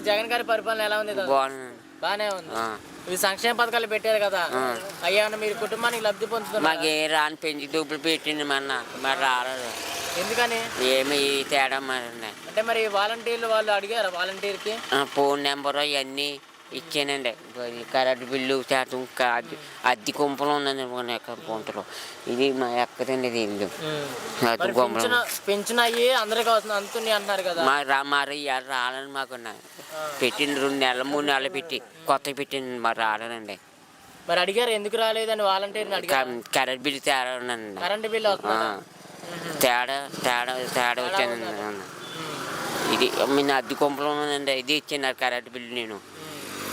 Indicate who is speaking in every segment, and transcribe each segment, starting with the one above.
Speaker 1: జగన్ గారి పరిపాలన ఎలా ఉంది? బాగానే ఉంది. ఇవి సంక్షేమ పథకాలు పెట్టారు కదా, అయ్యా మీరు కుటుంబానికి లబ్ధి పొందుతున్నారు?
Speaker 2: మాకు ఏ రాని పెంచి డబ్బులు పెట్టింది మరి రాలేదు.
Speaker 1: ఎందుకని?
Speaker 2: ఏమి తేడా మరి.
Speaker 1: అంటే మరి వాలంటీర్లు వాళ్ళు అడిగారు, వాలంటీర్కి
Speaker 2: ఫోన్ నెంబరు ఇవన్నీ ఇచ్చానండి. కరెంట్ బిల్లు శాతం అద్దె గుంపలు ఉందండి గుంటలో. ఇది మా ఎక్కదండి. ఇది ఇల్లు అద్దె గుంపలు
Speaker 1: పెన్షన్ అయ్యి అందరికీ వస్తుంది అంతుంది అంటున్నారు కదా.
Speaker 2: మరి రాలని మాకు పెట్టింది 2 నెలలు 3 నెలలు పెట్టి కొత్త పెట్టింది మరి రాలేనండి.
Speaker 1: మరి అడిగారు ఎందుకు రాలేదని వాలంటీర్ని అడిగారు?
Speaker 2: కరెంట్ బిల్లు తేడా ఉందండి.
Speaker 1: కరెంట్ బిల్లు
Speaker 2: తేడా తేడా తేడా వచ్చానండి. ఇది మీ అద్దె గుంపలు ఉన్నదండి. ఇది ఇచ్చినారు కరెంట్ బిల్లు. నేను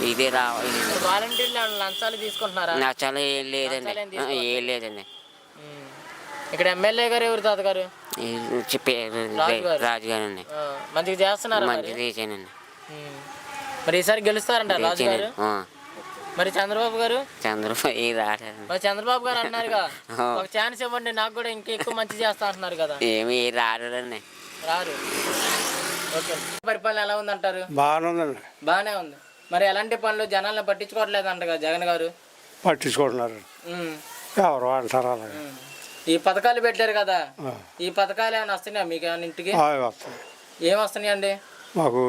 Speaker 2: ఇదే రావాలి.
Speaker 1: వాలంటీర్లు లంచాలు తీసుకుంటున్నారా?
Speaker 2: లంచాలు ఏం లేదండి, ఏం లేదండి.
Speaker 1: ఇక్కడ ఎమ్మెల్యే గారు ఎవరు తాతగారు?
Speaker 2: రాజుగారు అండి.
Speaker 1: మంచిగా చేస్తున్నారు.
Speaker 2: మంచిగా చేశానండి.
Speaker 1: మరి ఈసారి గెలుస్తారంటారు రాజుగారు? మరి చంద్రబాబు గారు? చంద్రబాబు గారు అన్నారుగా, ఒక ఛాన్స్ ఇవ్వండి నాకు కూడా ఇంకా ఎక్కువ మంచి చేస్తా అంటున్నారు కదా.
Speaker 2: ఏమి రారండి,
Speaker 1: రారు. ఓకే, పరిపాలన ఎలా ఉందంటారు?
Speaker 3: బాగానే
Speaker 1: ఉంది. మరి ఎలాంటి పనులు జనాలను పట్టించుకోవట్లేదు అంట కదా జగన్ గారు?
Speaker 3: పట్టించుకుంటున్నారు. ఎవరు అంటారు అలాగే.
Speaker 1: ఈ పథకాలు పెట్టారు కదా, ఈ పథకాలు ఏమైనా వస్తున్నాయా మీకు? ఏమైనా ఇంటికి ఏం వస్తున్నాయండి?
Speaker 3: మాకు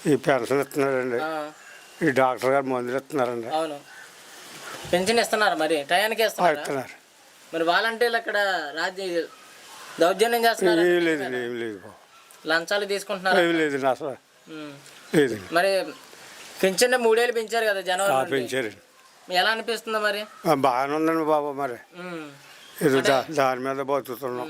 Speaker 3: ఈ పెన్షన్ ఇస్తున్నారండి, ఈ డాక్టర్ గారు మందులు ఇస్తున్నారండి.
Speaker 1: అవును, పెన్షన్ ఇస్తున్నారు. మరి టయానికి ఇస్తున్నారు. మరి వాలంటీర్లు అక్కడ దౌర్జన్యం చేస్తున్నారు.
Speaker 3: ఏం లేదు.
Speaker 1: లంచాలు తీసుకుంటున్నారు.
Speaker 3: ఏం లేదు అసలు లేదు.
Speaker 1: మరి పెన్షన్ 3 ఏళ్ళు పెంచారు కదా జనవరి.
Speaker 3: పెంచారు.
Speaker 1: ఎలా అనిపిస్తుందో మరి?
Speaker 3: బాగానే ఉందండి బాబు. మరి ఇది దాని మీద బతుకుతున్నాం.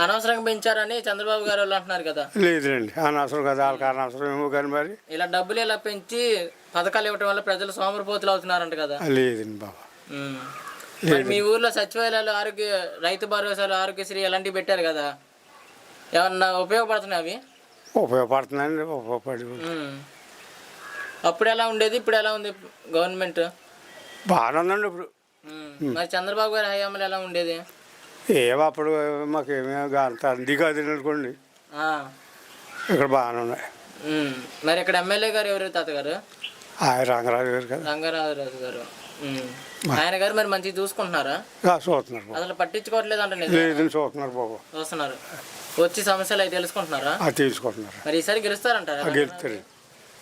Speaker 1: అనవసరంగా పెంచారని చంద్రబాబు గారు వాళ్ళు అంటున్నారు కదా.
Speaker 3: లేదండి, అనవసరం కదా, వాళ్ళకి అనవసరం ఏమో కానీ మరి
Speaker 1: ఇలా డబ్బులు ఇలా పెంచి పథకాలు ఇవ్వడం వల్ల ప్రజలు సోమరిపోతులు అవుతున్నారంట కదా.
Speaker 3: లేదండి బాబా.
Speaker 1: మరి మీ ఊర్లో సచివాలయాలు, రైతు భరోసాలు, ఆరోగ్యశ్రీ ఇలాంటివి పెట్టారు కదా, ఏమన్నా ఉపయోగపడుతున్నాయి? అవి
Speaker 3: ఉపయోగపడుతున్నాయండి. ఉపయోగపడి
Speaker 1: అప్పుడు ఎలా ఉండేది, ఇప్పుడు ఎలా ఉంది గవర్నమెంట్?
Speaker 3: బాగానే ఉందండి ఇప్పుడు.
Speaker 1: మరి చంద్రబాబు గారి హయాంలో ఎలా ఉండేది?
Speaker 3: అప్పుడు మాకేమీ అంత అంది కాదు అనుకోండి. ఇక్కడ బాగానే ఉన్నాయి.
Speaker 1: మరి ఇక్కడ ఎమ్మెల్యే గారు ఎవరు తాతగారు?
Speaker 3: రంగరాజు గారు కదా.
Speaker 1: రంగరాజు గారు. ఆయన గారు మరి మంచిగా చూసుకుంటున్నారా?
Speaker 3: చూస్తున్నారు.
Speaker 1: అసలు పట్టించుకోవట్లేదు అంటే?
Speaker 3: లేదని చూస్తున్నారు బాబు.
Speaker 1: చూస్తున్నారు. వచ్చి సమస్యలు అవి తెలుసుకుంటున్నారా?
Speaker 3: తీసుకుంటున్నారు.
Speaker 1: మరి ఈసారి గెలుస్తారంటారా?
Speaker 3: గెలుస్తారు.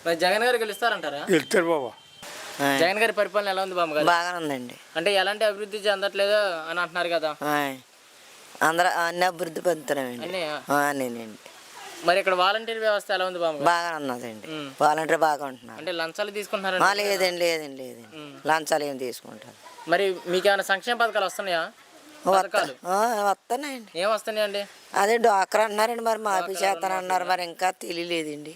Speaker 1: మరి జగన్ గారు గెలుస్తారంటారా?
Speaker 3: గెలుస్తారు బాబా.
Speaker 1: జగన్ గారి పరిపాలన ఎలా ఉంది బాబు గారు?
Speaker 4: బాగానే ఉందండి.
Speaker 1: అంటే ఎలాంటి అభివృద్ధి చెందట్లేదు అని అంటున్నారు కదా.
Speaker 4: అందరూ అన్ని అభివృద్ధి పొందుతున్నామండి.
Speaker 1: మరి ఇక్కడ వాలంటీర్ వ్యవస్థ ఎలా ఉంది బాబు?
Speaker 4: బాగా ఉన్నదండి. వాలంటీర్ బాగా ఉంటున్నారు.
Speaker 1: అంటే లంచాలు తీసుకుంటున్నారు?
Speaker 4: లేదండి. లంచాలు ఏం తీసుకుంటారు.
Speaker 1: మరి మీకు ఏమైనా సంక్షేమ పథకాలు వస్తున్నాయా?
Speaker 4: వస్తున్నాయండి.
Speaker 1: ఏం వస్తున్నాయండి?
Speaker 4: అదే డాక్టర్ అంటున్నారండి. మరి మాఫీ చేస్తానన్నారు. మరి ఇంకా తెలియలేదండి.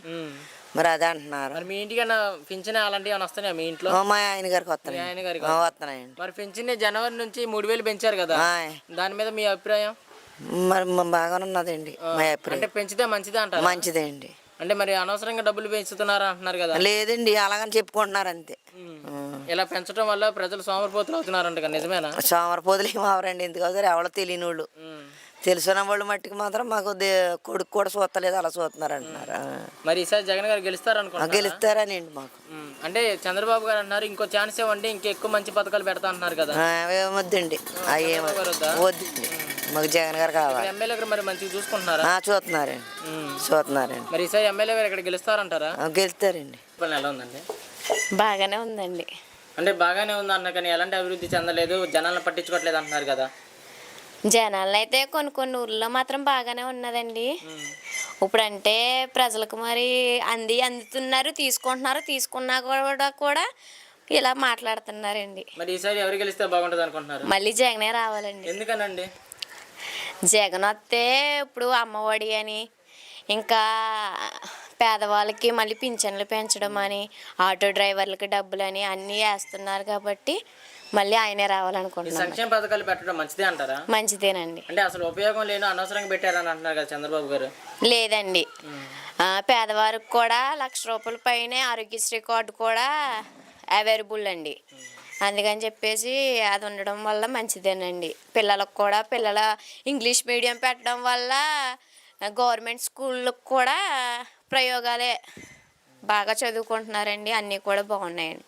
Speaker 4: మరి అదే అంటున్నారు.
Speaker 1: మరి మీ ఇంటికైనా పింఛన్ అలాంటివి ఏమైనా వస్తున్నాయా మీ ఇంట్లో?
Speaker 4: మా ఆయన గారికి వస్తున్నాయండి.
Speaker 1: మరి పింఛన్ జనవరి నుంచి 3000 పెంచారు కదా, దాని మీద మీ అభిప్రాయం?
Speaker 4: మరి బాగానే ఉన్నదండి మా అభిప్రాయం.
Speaker 1: అంటే పెంచితే మంచిదే అంటారు?
Speaker 4: మంచిదే అండి.
Speaker 1: అంటే మరి అనవసరంగా డబ్బులు పెంచుతున్నారు అంటున్నారు కదా.
Speaker 4: లేదండి, అలాగని చెప్పుకుంటున్నారు అంతే.
Speaker 1: ఇలా పెంచడం వల్ల ప్రజలు సోమరిపోతులు అవుతున్నారంట, నిజమేనా?
Speaker 4: సోమరిపోతులు ఏమి అవరండి. ఎందుకు అవుతారు? ఎవరో తెలియని వాళ్ళు. తెలిసిన వాళ్ళు మట్టికి మాత్రం మాకు కొడుకు కూడా చూస్తలేదు, అలా చూస్తున్నారు అంటున్నారు.
Speaker 1: మరి ఈసారి జగన్ గారు గెలుస్తారనుకుంటున్నారు?
Speaker 4: గెలుస్తారనండి మాకు.
Speaker 1: అంటే చంద్రబాబు గారు అన్నారు ఇంకో ఛాన్స్ ఇవ్వండి, ఇంకెక్కువ మంచి పథకాలు పెడతా అంటున్నారు కదా.
Speaker 4: వద్దండి, వద్దండి. మాకు జగన్ గారు కావాలి.
Speaker 1: ఎమ్మెల్యే గారు మరి మంచిగా చూసుకుంటున్నారా?
Speaker 4: చూస్తున్నారండి.
Speaker 1: మరి ఈసారి ఎమ్మెల్యే గారు ఇక్కడ గెలుస్తారంటారా?
Speaker 4: గెలుస్తారండి.
Speaker 1: ఎలా ఉందండి?
Speaker 5: బాగానే ఉందండి.
Speaker 1: అంటే బాగానే ఉంది అన్న కానీ ఎలాంటి అభివృద్ధి చెందలేదు, జనాలను పట్టించుకోవట్లేదు అంటున్నారు కదా.
Speaker 5: జనాలు అయితే కొన్ని ఊర్లో మాత్రం బాగానే ఉన్నదండి. ఇప్పుడంటే ప్రజలకు మరి అందుతున్నారు, తీసుకున్నా కూడా ఇలా మాట్లాడుతున్నారండి.
Speaker 1: మరి ఈసారి ఎవరు గెలిస్తే బాగుంటుంది అనుకుంటున్నారు?
Speaker 5: మళ్ళీ జగనే రావాలండి.
Speaker 1: ఎందుకనండి?
Speaker 5: జగన్ వస్తే ఇప్పుడు అమ్మఒడి అని, ఇంకా పేదవాళ్ళకి మళ్ళీ పింఛన్లు పెంచడం అని, ఆటో డ్రైవర్లకి డబ్బులు అని అన్నీ వేస్తున్నారు కాబట్టి మళ్ళీ ఆయనే రావాలనుకుంటున్నాను.
Speaker 1: సంక్షేమ పథకాలు పెట్టడం మంచిదే అంటారా?
Speaker 5: మంచిదేనండి.
Speaker 1: అంటే అసలు ఉపయోగం లేని అనవసరంగా పెట్టారని అంటున్నారు కదా చంద్రబాబు గారు.
Speaker 5: లేదండి, పేదవారికి కూడా 1,00,000 రూపాయల పైనే ఆరోగ్యశ్రీ కార్డు కూడా అవైలబుల్ అండి. అందుకని చెప్పేసి అది ఉండడం వల్ల మంచిదేనండి. పిల్లలకు కూడా ఇంగ్లీష్ మీడియం పెట్టడం వల్ల గవర్నమెంట్ స్కూళ్ళకు కూడా ప్రయోగాలే బాగా చదువుకుంటున్నారండి, అన్నీ కూడా బాగున్నాయండి.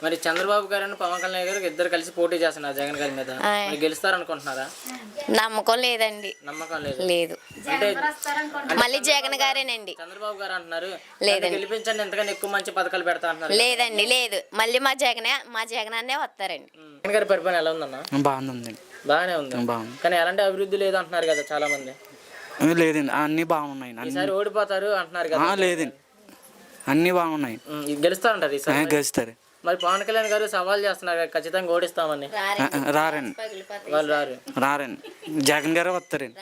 Speaker 1: మరి చంద్రబాబు గారు పవన్ కళ్యాణ్ గారు ఇద్దరు కలిసి పోటీ చేస్తున్నారు జగన్ గారి మీద. మరి గెలుస్తారనుకుంటున్నారా?
Speaker 5: నమ్మకం లేదండి.
Speaker 1: నమ్మకం లేదు.
Speaker 5: లేదు.
Speaker 1: అంటే
Speaker 5: మళ్ళీ జగన్ గారేనండి.
Speaker 1: చంద్రబాబు గారు అంటున్నారు
Speaker 5: లేదండి.
Speaker 1: గెలిపించండి, ఎంతకన్నా ఎక్కువ మంచి పథకాలు పెడతా అంటున్నారు.
Speaker 5: లేదండి, లేదు. మళ్ళీ మా జగన్ అన్నే వస్తారండి.
Speaker 1: జగన్ గారి పరిపాలన ఎలా ఉందన్న?
Speaker 6: బాగుందండి.
Speaker 1: బాగానే ఉంది.
Speaker 6: బాగుంది.
Speaker 1: కానీ ఎలాంటి అభివృద్ధి లేదు అంటున్నారు కదా చాలా మంది.
Speaker 6: లేదండి, అన్నీ బాగున్నాయి.
Speaker 1: ఈసారి ఓడిపోతారు అంటున్నారు కదా.
Speaker 6: లేదండి, అన్నీ బాగున్నాయి.
Speaker 1: గెలుస్తారంటారు ఈసారి?
Speaker 6: గెలుస్తారు.
Speaker 1: మరి పవన్ కళ్యాణ్ గారు సవాల్ చేస్తున్నారు కదా, ఖచ్చితంగా ఓడిస్తామని.
Speaker 6: రారండి,
Speaker 1: వాళ్ళు
Speaker 6: రారండి. జగన్ గారు వస్తారండి.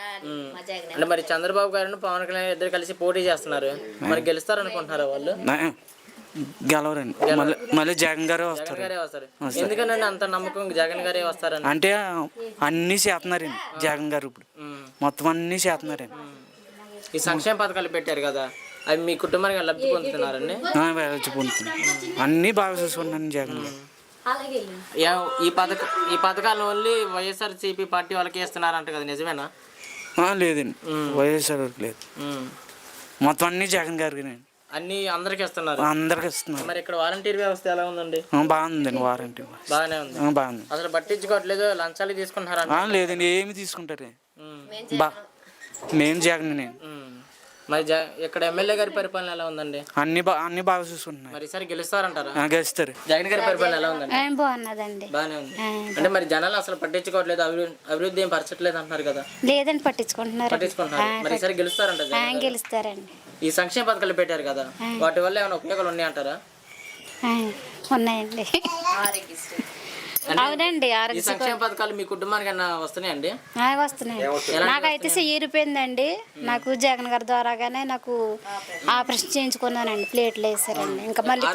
Speaker 1: అంటే మరి చంద్రబాబు గారు పవన్ కళ్యాణ్ ఇద్దరు కలిసి పోటీ చేస్తున్నారు, మరి గెలుస్తారనుకుంటున్నారా వాళ్ళు?
Speaker 6: గెలవరండి. మళ్ళీ జగన్ గారే వస్తారు.
Speaker 1: జగన్ గారే వస్తారు. ఎందుకనండి అంత నమ్మకం జగన్ గారే వస్తారని?
Speaker 6: అంటే అన్నీ చేస్తున్నారండి జగన్ గారు, ఇప్పుడు మొత్తం అన్నీ చేస్తున్నారండి.
Speaker 1: ఈ సంక్షేమ పథకాలు పెట్టారు కదా, అవి మీ కుటుంబానికి లబ్ధి పొందుతున్నారండి?
Speaker 6: అన్నీ బాగా చూసుకుంటున్నాను జగన్ గారు.
Speaker 1: ఈ పథకాలను ఓన్లీ వైఎస్ఆర్సీపీ పార్టీ వాళ్ళకి ఇస్తున్నారంట కదా, నిజమేనా?
Speaker 6: లేదండి, వైఎస్ఆర్ లేదు. మొత్తం అన్నీ జగన్ గారికి
Speaker 1: అన్ని అందరికి ఇస్తున్నారు.
Speaker 6: అందరికి ఇస్తున్నారు.
Speaker 1: మరి ఇక్కడ వాలంటీర్ వ్యవస్థ ఎలా ఉందండి?
Speaker 6: బాగుందండి. వారంటీ
Speaker 1: బాగానే ఉంది.
Speaker 6: బాగుంది.
Speaker 1: అసలు పట్టించుకోవట్లేదు, లంచాలు తీసుకుంటున్నారా?
Speaker 6: లేదండి, ఏమి తీసుకుంటారు. నేను జగన్. నేను
Speaker 1: మరి ఇక్కడ ఎమ్మెల్యే గారి పరిపాలన ఎలా ఉందండి?
Speaker 6: అన్ని బాగా చూసుకుంటున్నాను.
Speaker 1: మరి ఈసారి గెలుస్తారంటారా?
Speaker 6: గెలుస్తారు.
Speaker 1: జగన్ గారి పరిపాలన ఎలా ఉందండి?
Speaker 7: బాగున్నదండి.
Speaker 1: బాగానే ఉంది. అంటే మరి జనాలు అసలు పట్టించుకోవట్లేదు, అభివృద్ధి ఏం పరచట్లేదు అంటున్నారు కదా.
Speaker 7: లేదండి, పట్టించుకుంటున్నారు.
Speaker 1: మరి ఈసారి గెలుస్తారంట?
Speaker 7: గెలుస్తారండి.
Speaker 1: ఈ సంక్షేమ పథకాలు పెట్టారు కదా, వాటి వల్ల ఏమైనా ఉపయోగాలు ఉన్నాయంటారా?
Speaker 7: ఉన్నాయండి. అవునండి.
Speaker 1: ఈ సంక్షేమ పథకాలు మీ కుటుంబానికి వస్తున్నాయండి?
Speaker 7: వస్తున్నాయి. నాకైతే చెయ్యిరిపోయిందండి. నాకు జగన్ గారి ద్వారాగానే నాకు ఆపరేషన్ చేయించుకున్నానండి. ప్లేట్లు వేసారండి, ఇంకా మళ్ళీ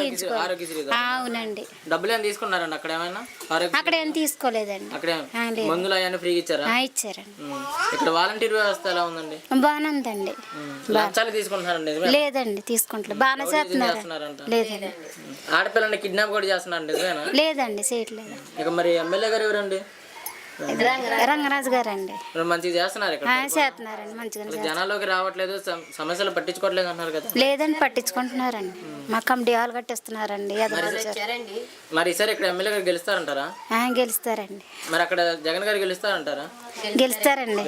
Speaker 7: అవునండి.
Speaker 1: డబ్బులు ఏమైనా తీసుకున్నారండి అక్కడ? ఏమైనా
Speaker 7: అక్కడ ఏం తీసుకోలేదండి.
Speaker 1: అక్కడ మందులు అవన్నీ ఫ్రీ ఇచ్చారా?
Speaker 7: ఇచ్చారండి.
Speaker 1: ఇక్కడ వాలంటీర్ వ్యవస్థ ఎలా ఉందండి?
Speaker 7: బాగానే ఉందండి.
Speaker 1: లంచాలు తీసుకుంటున్నారండి?
Speaker 7: లేదండి, తీసుకుంటలేదు. బాగానే చేస్తున్నారు. లేదండి.
Speaker 1: ఆడపిల్లని కిడ్నాప్ కూడా చేస్తున్నారండి? నిజమేనా?
Speaker 7: లేదండి, చేయట్లేదు.
Speaker 1: ఇక మరి ఎమ్మెల్యే గారు ఎవరండి?
Speaker 7: రంగరాజు గారండి.
Speaker 1: మంచిగా చేస్తున్నారు ఇక్కడ?
Speaker 7: చేస్తున్నారండి, మంచిగా.
Speaker 1: జనాల్లోకి రావట్లేదు, సమస్యలు పట్టించుకోవట్లేదు అంటున్నారు కదా.
Speaker 7: లేదండి, పట్టించుకుంటున్నారండి. మా కమిటీ హాల్ కట్టిస్తున్నారండి.
Speaker 1: మరి ఈసారి ఇక్కడ ఎమ్మెల్యే గారు గెలుస్తారంటారా?
Speaker 7: గెలుస్తారండి.
Speaker 1: మరి అక్కడ జగన్ గారు గెలుస్తారంటారా?
Speaker 7: గెలుస్తారండి.